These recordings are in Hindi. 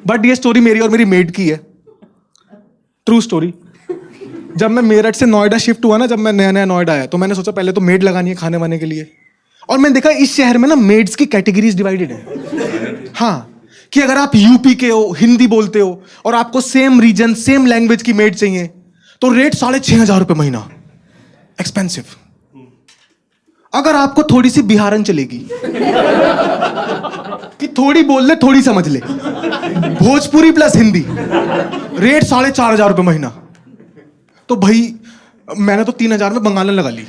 बट ये स्टोरी मेरी और मेरी मेड की है, ट्रू स्टोरी। जब मैं मेरठ से नोएडा शिफ्ट हुआ ना, जब मैं नया नया नोएडा आया, तो मैंने सोचा पहले तो मेड लगानी है खाने वाने के लिए। और मैंने देखा इस शहर में ना मेड्स की कैटेगरीज डिवाइडेड है। हाँ, कि अगर आप यूपी के हो, हिंदी बोलते हो और आपको सेम रीजन सेम लैंग्वेज की मेड चाहिए तो रेट 6,500 रुपये महीना, एक्सपेंसिव। अगर आपको थोड़ी सी बिहारन चलेगी कि थोड़ी बोल ले थोड़ी समझ ले, भोजपुरी प्लस हिंदी, रेट 4,500 रुपये महीना। तो भाई मैंने तो 3,000 में बंगालन लगा ली।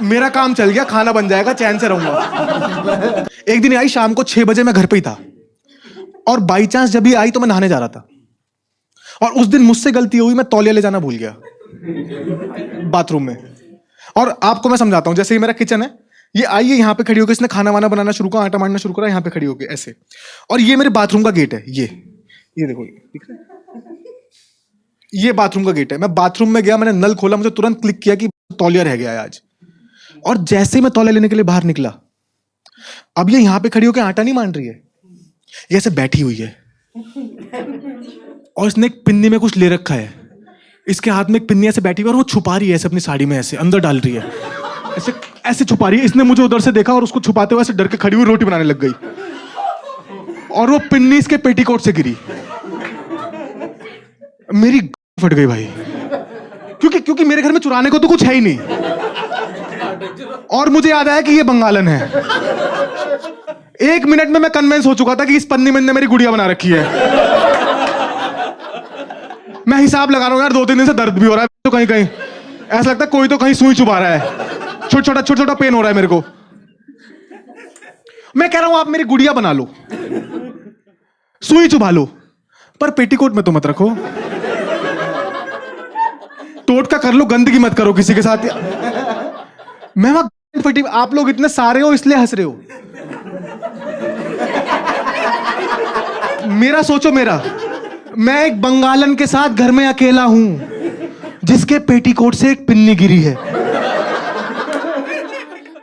मेरा काम चल गया, खाना बन जाएगा, चैन से रहूंगा। एक दिन आई शाम को 6 बजे, मैं घर पे ही था और बाई चांस जब भी आई तो मैं नहाने जा रहा था और उस दिन मुझसे गलती हुई, मैं तौलिया ले जाना भूल गया बाथरूम में। और आपको मैं समझाता हूं, जैसे ही मेरा किचन है, ये आई है यहाँ पे खड़ी होकर, इसने खाना वाना बनाना शुरू करा, आटा मारना शुरू करा यहाँ पे खड़ी होकर ऐसे, और ये मेरे बाथरूम का गेट है। ये देखो, दिख रहा है, ये बाथरूम का गेट है। मैं बाथरूम में गया, मैंने नल खोला, मुझे तुरंत क्लिक किया कि तौलिया रह गया है आज। और जैसे मैं तौलिया लेने के लिए बाहर निकला, अब ये यहां पे खड़ी होकर आटा नहीं मान रही है, ये ऐसे बैठी हुई है और इसने एक पिन्नी में कुछ ले रखा है, इसके हाथ में एक पिन्नी ऐसे बैठी हुई है और वो छुपा रही है ऐसे अपनी साड़ी में, ऐसे अंदर डाल रही है, ऐसे ऐसे छुपा रही है। इसने मुझे उधर से देखा और उसको छुपाते हुए ऐसे डर के खड़ी हुई रोटी बनाने लग गई और वो पिन्नी इसके पेटीकोट से गिरी। मेरी फट गई भाई, क्योंकि मेरे घर में चुराने को तो कुछ है ही नहीं। और मुझे याद आया कि ये बंगालन है। 1 मिनट में मैं कन्विंस हो चुका था कि इस पन्नी में मेरी गुड़िया बना रखी है। मैं हिसाब लगा रहा हूं यार, 2-3 दिन से दर्द भी हो रहा है तो कहीं कहीं ऐसा लगता है कोई तो कहीं सुई चुभा रहा है, छोटा छोटा पेन हो रहा है मेरे को। मैं कह रहा हूं आप मेरी गुड़िया बना लो, सुई चुभा लो, पर पेटीकोट में तो मत रखो। टोटका कर लो, गंदगी मत करो किसी के साथ। मैं वहां फटी, आप लोग इतने सारे हो इसलिए हंस रहे हो। मेरा सोचो, मैं एक बंगालन के साथ घर में अकेला हूं जिसके पेटीकोट से एक पिन्नी गिरी है।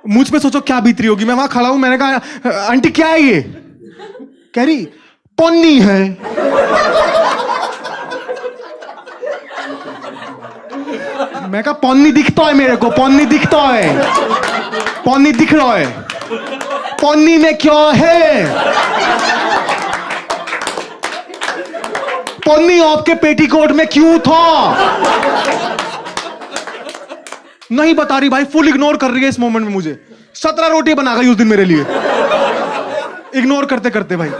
मुझ पे सोचो क्या बीत रही होगी। मैं वहां खड़ा हूं, मैंने कहा आंटी क्या है ये? कह रही पन्नी है। मैं कहा पन्नी दिखता है मेरे को, पन्नी दिखता है, पन्नी दिख रहा है, पन्नी में क्या है? पन्नी आपके पेटीकोट में क्यों था? नहीं बता रही भाई, फुल इग्नोर कर रही है इस मोमेंट में मुझे। 17 रोटी बना गई उस दिन मेरे लिए, इग्नोर करते करते। भाई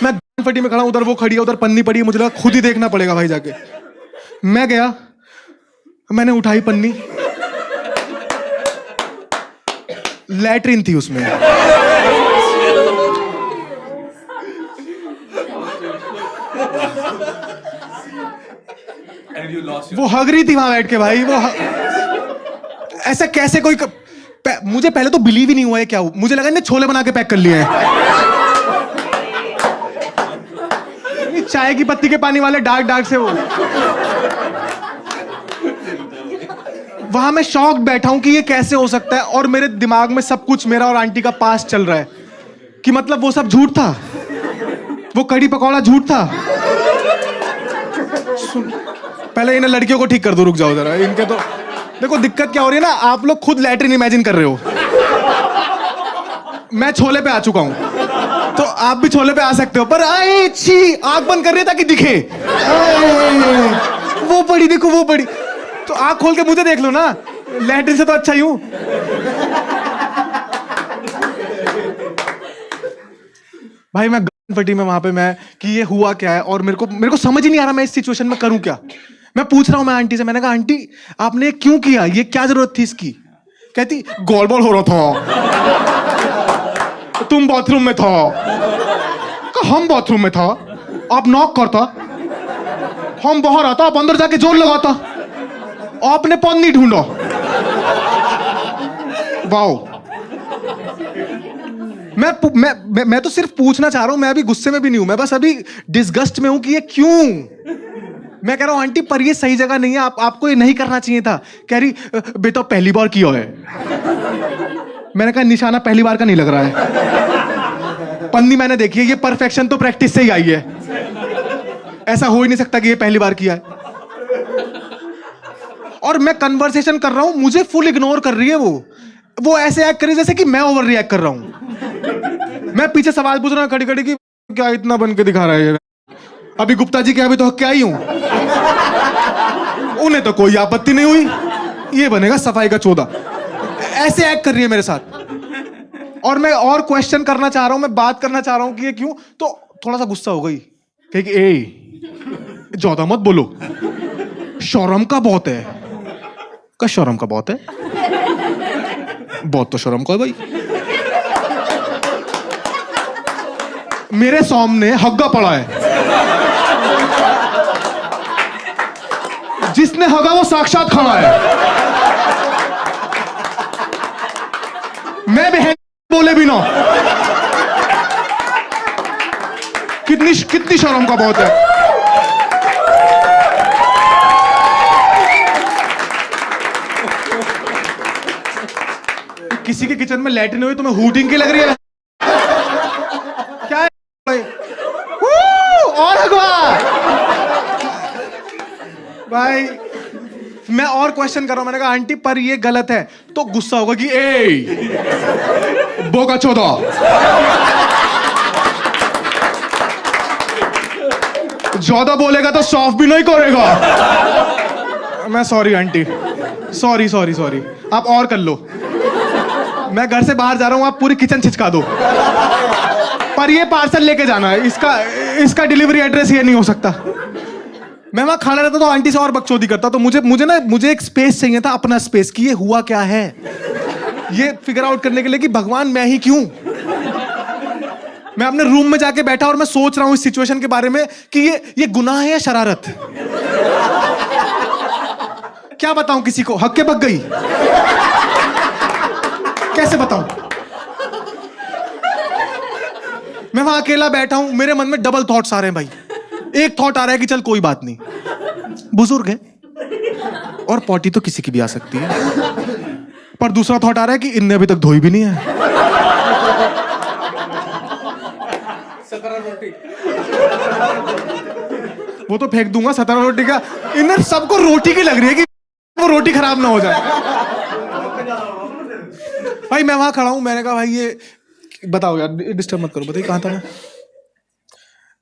मैं फटी में खड़ा, उधर वो खड़ी है, उधर पन्नी पड़ी है, मुझे लगा खुद ही देखना पड़ेगा भाई जाके। मैं गया, मैंने उठाई पन्नी, लैट्रिन थी उसमें। वो हग रही थी वहां बैठ के भाई। वो ऐसा कैसे कोई मुझे पहले तो बिलीव ही नहीं हुआ है क्या। मुझे लगा इन्हें छोले बना के पैक कर लिए हैं। चाय की पत्ती के पानी वाले डार्क से वो। वहां मैं शॉक बैठा हूं कि ये कैसे हो सकता है। और मेरे दिमाग में सब कुछ मेरा और आंटी का पास्ट चल रहा है कि मतलब वो सब झूठ था, वो कड़ी पकौड़ा झूठ था। पहले इन्हें लड़कियों को ठीक कर दो, रुक जाओ जरा। इनके तो देखो दिक्कत क्या हो रही है ना, आप लोग खुद लैट्रिन इमेजिन कर रहे हो। मैं छोले पे आ चुका हूं तो आप भी छोले पे आ सकते हो। पर आए छी, आंख बंद कर रही है ताकि दिखे। वो पड़ी, देखो वो पड़ी। तो आंख खोल के मुझे देख लो ना, लैट्रिन से तो अच्छा ही हूं। भाई मैं फटी में वहां पे मैं कि ये हुआ क्या है और मेरे को समझ ही नहीं आ रहा मैं इस सिचुएशन में करूं क्या। मैं पूछ रहा हूं मैं आंटी से, मैंने कहा आंटी आपने क्यों किया, ये क्या जरूरत थी इसकी? कहती गड़बड़ हो रहा था, तुम बाथरूम में था। हम बाथरूम में था, आप नॉक करता, हम बाहर आता, आप अंदर जाके जोर लगाता, आपने पन्नी ढूंढा। वाओ। मैं तो सिर्फ पूछना चाह रहा हूं, मैं अभी गुस्से में भी नहीं हूं, मैं बस अभी डिस्गस्ट में हूं कि ये क्यों। मैं कह रहा हूं आंटी पर ये सही जगह नहीं है, आपको ये नहीं करना चाहिए था। कह रही बेटा पहली बार किया है। मैंने कहा निशाना पहली बार का नहीं लग रहा है। पन्नी मैंने देखी है, ये परफेक्शन तो प्रैक्टिस से ही आई है। ऐसा हो ही नहीं सकता कि ये पहली बार किया है। और मैं कन्वर्सेशन कर रहा हूं, मुझे फुल इग्नोर कर रही है वो ऐसे एक्ट करी जैसे कि मैं ओवर रिएक्ट कर रहा हूं। मैं पीछे सवाल पूछ रहा हूं खड़ी खड़ी कि क्या इतना बन के दिखा रहा है ये? अभी गुप्ता जी के अभी तो क्या ही हूं। उन्हें तो कोई आपत्ति नहीं हुई, ये बनेगा सफाई का 14। ऐसे एक्ट कर रही है मेरे साथ। और मैं और क्वेश्चन करना चाह रहा हूं, मैं बात करना चाह रहा हूं कि ये क्यों, तो थोड़ा सा गुस्सा हो गई कि ए ज्यादा मत बोलो, शर्म का बहुत है। का शर्म का बहुत है? बहुत तो शर्म का है भाई। मेरे सामने हग्गा पड़ा है, जिसने हगा वो साक्षात खड़ा है। मैं बहन बोले भी ना, कितनी शर्म का बहुत है। किसी के किचन में लैट्रिन हुई तो मैं हूटिंग की लग रही है क्या है? और हगवा भाई। मैं और क्वेश्चन कर रहा हूं, मैंने कहा आंटी पर ये गलत है, तो गुस्सा होगा कि ए बोका चौदा, ज्यादा बोलेगा तो सॉफ्ट भी नहीं करेगा। मैं sorry aunty, sorry sorry sorry, आप और कर लो। मैं घर से बाहर जा रहा हूं, आप पूरी किचन छिचका दो, पर ये पार्सल लेके जाना है, इसका डिलीवरी एड्रेस ये नहीं हो सकता। मैं वहां खड़ा रहता तो आंटी से और बकचोदी करता, तो मुझे एक स्पेस चाहिए था, अपना स्पेस, कि ये हुआ क्या है, ये फिगर आउट करने के लिए कि भगवान मैं ही क्यों। मैं अपने रूम में जाके बैठा और मैं सोच रहा हूं इस सिचुएशन के बारे में कि ये गुनाह है या शरारत। क्या बताऊं किसी को, हक के बक गई, कैसे बताऊं। मैं वहां अकेला बैठा हूं, मेरे मन में डबल थॉट्स आ रहे हैं भाई। एक थॉट आ रहा है कि चल कोई बात नहीं, बुजुर्ग है और पॉटी तो किसी की भी आ सकती है, पर दूसरा थॉट आ रहा है कि इनने अभी तक धोई भी नहीं है। 17 रोटी वो तो फेंक दूंगा 17 रोटी का। इन्हें सबको रोटी की लग रही है कि वो रोटी खराब ना हो जाए। भाई मैं वहां खड़ा हूं, मैंने कहा भाई ये बताओ यार, डिस्टर्ब मत करो, बताइए कहां था मैं।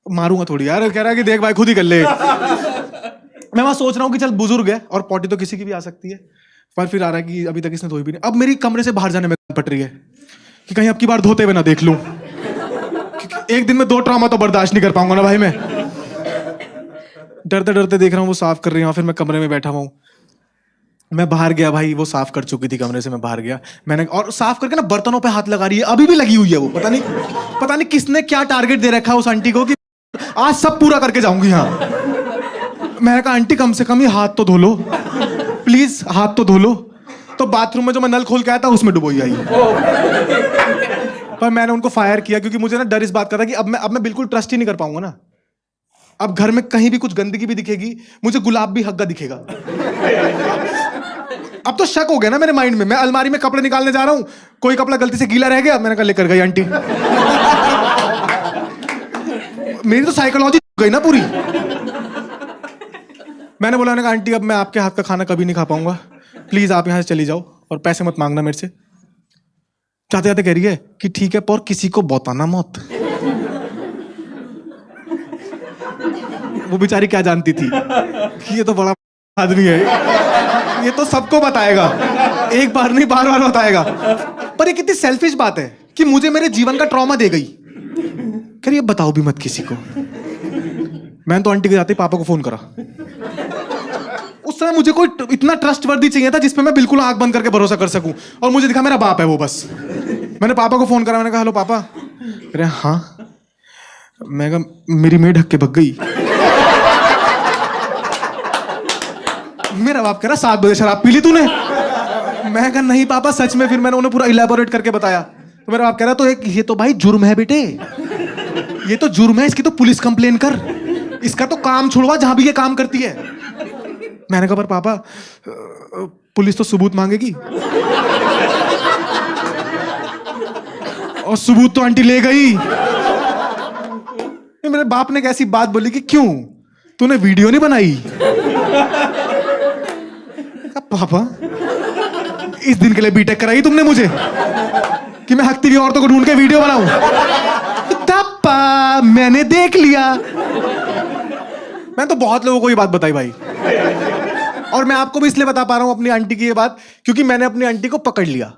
मारूंगा थोड़ी यार, कह रहा है कि देख भाई खुद ही कर ले। मैं वहां सोच रहा हूं कि चल बुजुर्ग है और पॉटी तो किसी की भी आ सकती है, पर फिर आ रहा है कि अभी तक इसने धोई भी नहीं। अब मेरी कमरे से बाहर जाने में पट रही है कि कहीं अब की बार धोते हुए ना देख लूं। एक दिन में 2 ट्रॉमा तो बर्दाश्त नहीं कर पाऊंगा ना भाई मैं। डरते डरते देख रहा हूँ वो साफ कर रही हूँ, फिर मैं कमरे में बैठा हूँ। मैं बाहर गया भाई, वो साफ कर चुकी थी कमरे से, मैं बाहर गया, मैंने और साफ करके ना बर्तनों पे हाथ लगा रही है, अभी भी लगी हुई है वो। पता नहीं किसने क्या टारगेट दे रखा है उस आंटी को कि आज सब पूरा करके जाऊंगी। हाँ, मैंने कहा आंटी कम से कम ये हाथ तो धो लो प्लीज, हाथ तो धो लो। तो बाथरूम में जो मैं नल खोल के आया था उसमें डुबोई आई। पर मैंने उनको फायर किया क्योंकि मुझे ना डर इस बात का था कि अब मैं बिल्कुल ट्रस्ट ही नहीं कर पाऊंगा ना। अब घर में कहीं भी कुछ गंदगी भी दिखेगी, मुझे गुलाब भी हग्गा दिखेगा। अब तो शक हो गया ना मेरे माइंड में। मैं अलमारी में कपड़े निकालने जा रहा हूं, कोई कपड़ा गलती से गीला रह गया, मैंने कहा लेकर गई आंटी। मेरी तो साइकोलॉजी गई ना पूरी। मैंने बोला, मैंने कहा आंटी अब मैं आपके हाथ का खाना कभी नहीं खा पाऊंगा, प्लीज आप यहां से चली जाओ और पैसे मत मांगना मेरे से। जाते जाते कह रही है कि ठीक है पर किसी को बताना मत। वो बेचारी क्या जानती थी कि ये तो बड़ा आदमी है, ये तो सबको बताएगा, एक बार नहीं बार बार बताएगा। पर ये कितनी सेल्फिश बात है कि मुझे मेरे जीवन का ट्रॉमा दे गई। कह रही है बताओ भी मत किसी को। मैंने तो आंटी के जाते पापा को फोन करा। उस समय मुझे कोई इतना ट्रस्टवर्दी चाहिए था जिसपे मैं बिल्कुल आंख बंद करके भरोसा कर सकूं, और मुझे दिखा मेरा बाप है वो बस। मैंने पापा को फोन करा, मैंने कहा हेलो पापा। अरे हाँ, मैं कहा मेरी मेड हक के भग गई। मेरा बाप कह रहा 7 बजे शराब पी ली तूने? मैं कहा नहीं पापा सच में। फिर मैंने उन्हें पूरा इलेबोरेट करके बताया, तो मेरा बाप कह रहा तो ये तो भाई जुर्म है बेटे, ये तो जुर्म है, इसकी तो पुलिस कंप्लेन कर, इसका तो काम छुड़वा जहां भी ये काम करती है। मैंने कहा पर पापा पुलिस तो सबूत मांगेगी, और सबूत तो आंटी ले गई। मेरे बाप ने एक ऐसी बात बोली कि क्यों तूने वीडियो नहीं बनाई? पापा इस दिन के लिए बीटेक कराई तुमने मुझे कि मैं हकती हुई औरतों को ढूंढ के वीडियो बनाऊं? पापा मैंने देख लिया। मैं तो बहुत लोगों को ये बात बताई भाई, और मैं आपको भी इसलिए बता पा रहा हूं अपनी आंटी की ये बात क्योंकि मैंने अपनी आंटी को पकड़ लिया।